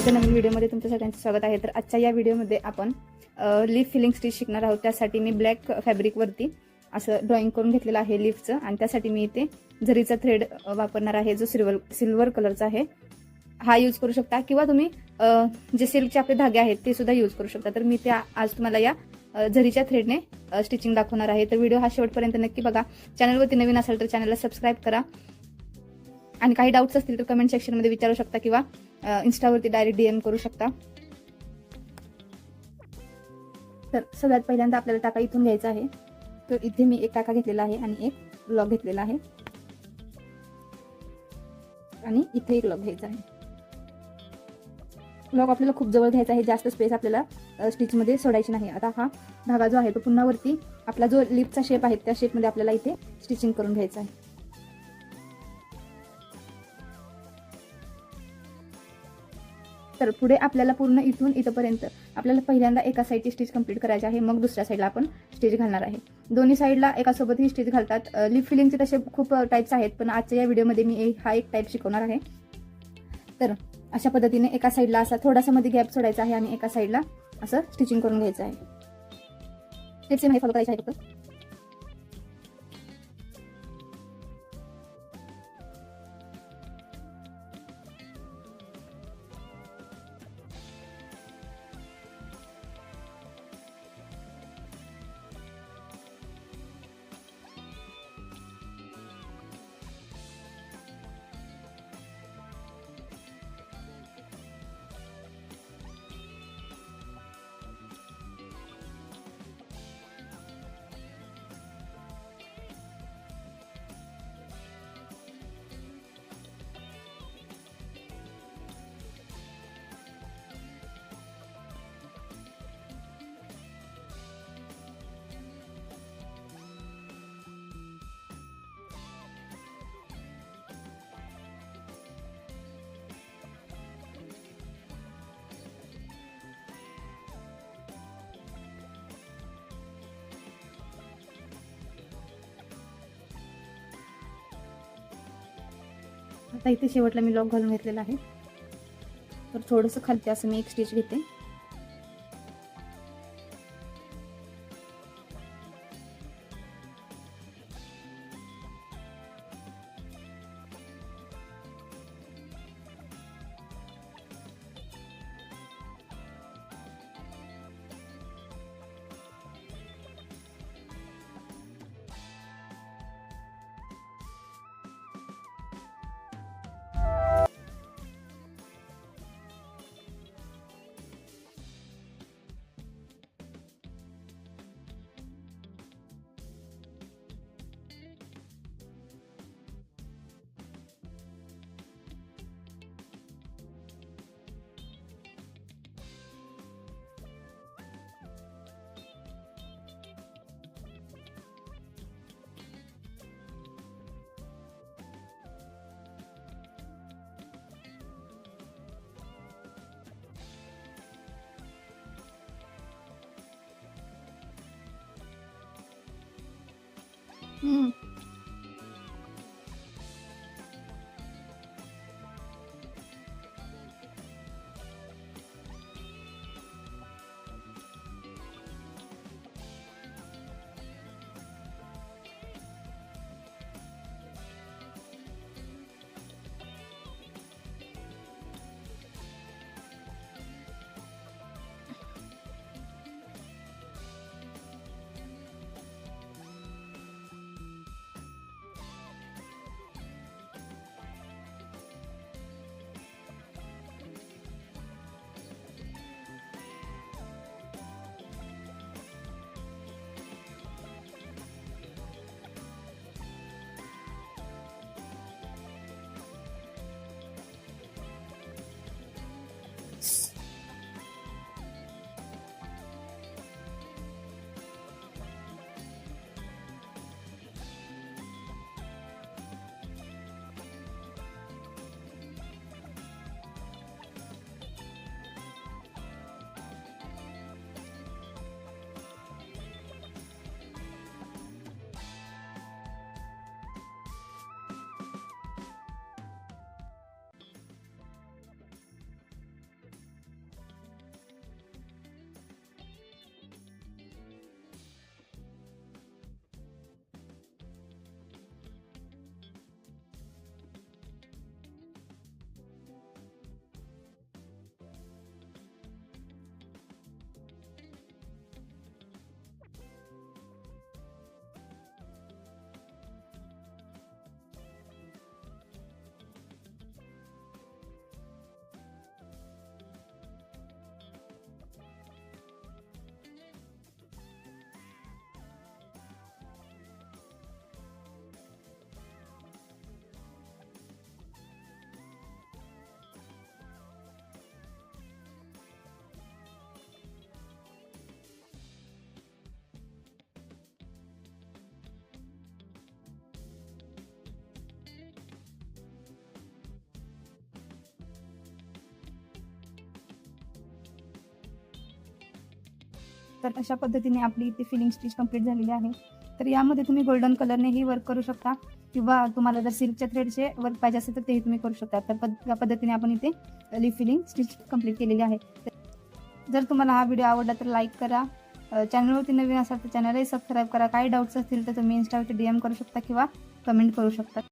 एका नवीन व्हिडिओमध्ये तुमच्या सगळ्यांचं स्वागत आहे। तर आजच्या या व्हिडिओमध्ये आपण लीफ फिलिंग स्टिच शिकणार आहोत। त्यासाठी मी ब्लॅक फॅब्रिकवरती असं ड्रॉइंग करून घेतलेलं आहे लीफचं, आणि त्यासाठी मी इथे जरीचा थ्रेड वापरणार आहे, जो सिल्वर कलरचा आहे। हा यूज करू शकता, किंवा तुम्ही जे सिल्कचे आपले धागे आहेत ते सुद्धा यूज करू शकता। तर मी ते आज तुम्हाला या जरीच्या थ्रेडने स्टिचिंग दाखवणार आहे। तर व्हिडिओ हा शेवटपर्यंत नक्की बघा। चॅनलवरती नवीन असाल तर चॅनलला सबस्क्राईब करा, आणि काही डाऊट्स असतील तर कमेंट सेक्शनमध्ये विचारू शकता, किंवा इन्स्टावरती डायरेक्ट DM करू शकता। तर सगळ्यात पहिल्यांदा आपल्याला टाका इथून घ्यायचा आहे। तर इथे मी एक टाका घेतलेला आहे आणि एक लॉक घेतलेला आहे, आणि इथे एक लॉक घ्यायचा आहे। लॉक आपल्याला खूप जवळ घ्यायचा आहे, जास्त स्पेस आपल्याला स्टिच मध्ये सोडायची नाही। आता हा धागा जो आहे तो पुन्हा वरती आपला जो लीफचा शेप आहे त्या शेपमध्ये आपल्याला इथे स्टिचिंग करून घ्यायचं आहे। तर पुढे आपल्याला पूर्ण इथून इथपर्यंत आपल्याला पहिल्यांदा एका साईडची स्टिच कंप्लीट करायची आहे, मग दुसऱ्या साईडला आपण स्टिच घालणार आहे। दोन्ही साईडला एकासोबत ही स्टिच घालतात। लीफ फिलिंगचे तसे खूप टाइप्स आहेत, पण आजच्या या व्हिडिओमध्ये मी हा एक टाइप शिकवणार आहे। तर अशा पद्धतीने एका साईडला असा थोडासा मध्ये गॅप सोडायचा आहे, आणि एका साईडला असं स्टिचिंग करून घ्यायचं आहे। स्टेप्स नाही फॉलो करायचे आहे फक्त। आता इथे शेवटला मी लॉक घालून घेतलेला आहे। तर थोडंसं खालती असं मी एक स्टिच घेते। तर अशा पद्धतीने आपली इथे फिलिंग स्टिच कंप्लीट झालेली आहे. तर यामध्ये तुम्ही गोल्डन कलरनेही वर्क करू शकता किंवा तुम्हाला जर सिल्कच्या थ्रेडचे वर्क पाहिजे असेल तर तेही तुम्ही करू शकता. तर या पद्धतीने आपण इथे लीफ फिलिंग स्टिच कंप्लीट केलेली आहे. जर तुम्हाला हा व्हिडिओ आवडला तर लाईक करा. चॅनलवरती नवीन असाल तर चॅनलही सबस्क्राईब करा. काही डाऊट्स असतील तर तुम्ही इन्स्टावरती DM करू शकता किंवा कमेंट करू शकता.